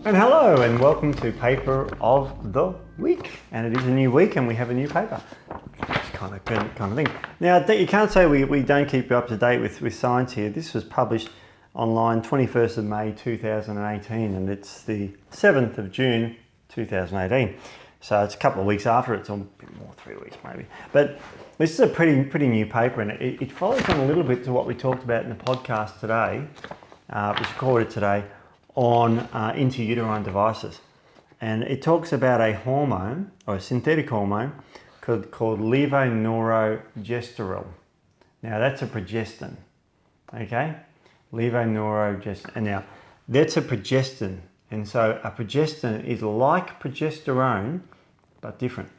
And hello and welcome to Paper of the Week. And it is a new week and we have a new paper. It's kind of thing. Now you can't say we don't keep you up to date with science here. This was published online 21st of May 2018 and it's the 7th of June 2018. So it's a couple of weeks after, it's a bit more, 3 weeks maybe. But this is a pretty new paper and it follows on a little bit to what we talked about in the podcast today, which recorded today, on intrauterine devices. And it talks about a hormone, or a synthetic hormone, called Levonorgestrel. Now that's a progestin, okay? Levonorgestrel, and now that's a progestin. And so a progestin is like progesterone, but different.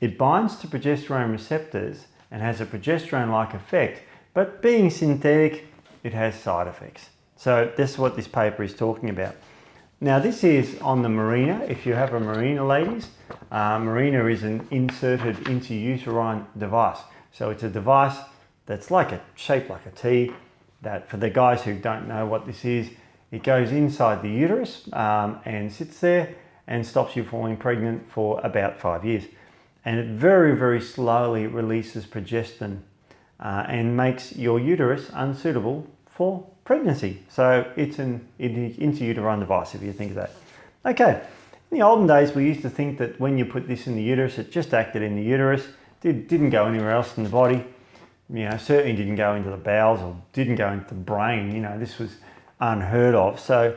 It binds to progesterone receptors and has a progesterone-like effect, but being synthetic, it has side effects. So this is what this paper is talking about. Now this is on the Mirena. If you have a Mirena, ladies, Mirena is an inserted intrauterine device. So it's a device that's shaped like a T, that for the guys who don't know what this is, it goes inside the uterus and sits there and stops you falling pregnant for about 5 years. And it very, very slowly releases progestin and makes your uterus unsuitable for pregnancy. So it's an intrauterine device, if you think of that. Okay, in the olden days we used to think that when you put this in the uterus, it just acted in the uterus, didn't go anywhere else in the body, certainly didn't go into the bowels or didn't go into the brain. This was unheard of. So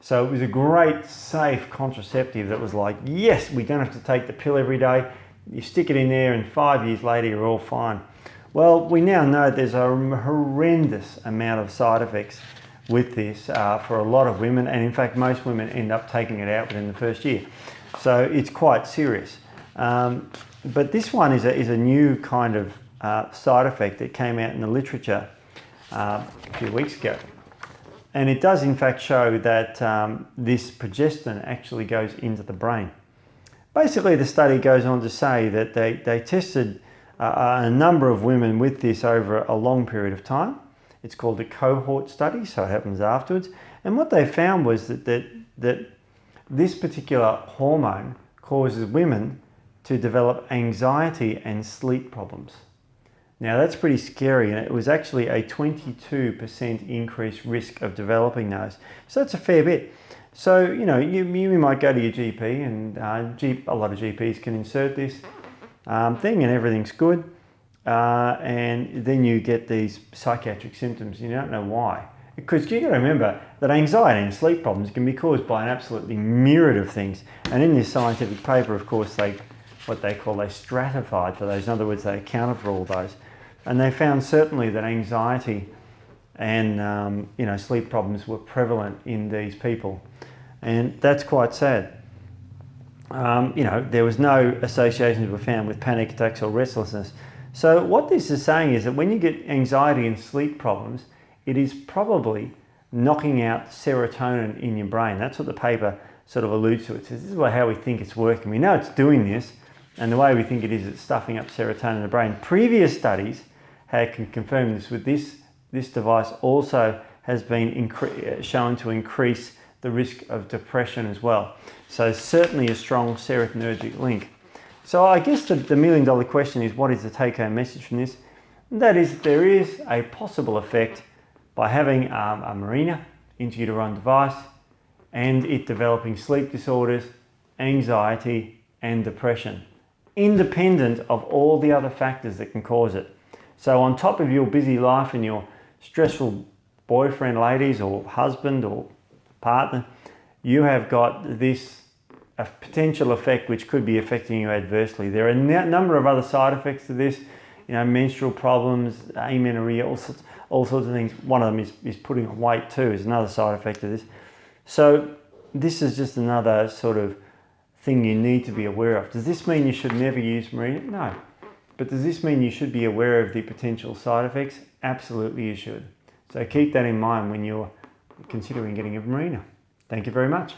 it was a great, safe contraceptive that was like, yes, we don't have to take the pill every day. You stick it in there and 5 years later you're all fine. Well, we now know there's a horrendous amount of side effects with this for a lot of women, and in fact most women end up taking it out within the first year. So it's quite serious. But this one is a new kind of side effect that came out in the literature a few weeks ago. And it does in fact show that this progestin actually goes into the brain. Basically the study goes on to say that they tested a number of women with this over a long period of time. It's called a Cohort study, so it happens afterwards. And what they found was that this particular hormone causes women to develop anxiety and sleep problems. Now that's pretty scary, and it was actually a 22% increased risk of developing those. So that's a fair bit. So, you might go to your GP, and a lot of GPs can insert this thing and everything's good, and then you get these psychiatric symptoms. You don't know why, because you got to remember that anxiety and sleep problems can be caused by an absolutely myriad of things. And in this scientific paper, of course, they stratified for those. In other words, they accounted for all those, and they found certainly that anxiety and sleep problems were prevalent in these people, and that's quite sad. There was no associations were found with panic attacks or restlessness. So what this is saying is that when you get anxiety and sleep problems, it is probably knocking out serotonin in your brain. That's what the paper sort of alludes to. It says this is how we think it's working. We know it's doing this, and the way we think it is, it's stuffing up serotonin in the brain. Previous studies have confirmed this with this device. Also has been shown to increase the risk of depression as well. So certainly a strong serotonergic link. So I guess the million-dollar question is, what is the take-home message from this? That is, there is a possible effect by having a Mirena intrauterine device and it developing sleep disorders, anxiety and depression, independent of all the other factors that can cause it. So on top of your busy life and your stressful boyfriend, ladies, or husband or partner, you have got this potential effect which could be affecting you adversely. There are a number of other side effects to this, menstrual problems, amenorrhea, all sorts of things. One of them is putting on weight too, is another side effect of this. So this is just another sort of thing you need to be aware of. Does this mean you should never use Mirena? No. But does this mean you should be aware of the potential side effects? Absolutely you should. So keep that in mind when you're considering getting a Mirena. Thank you very much.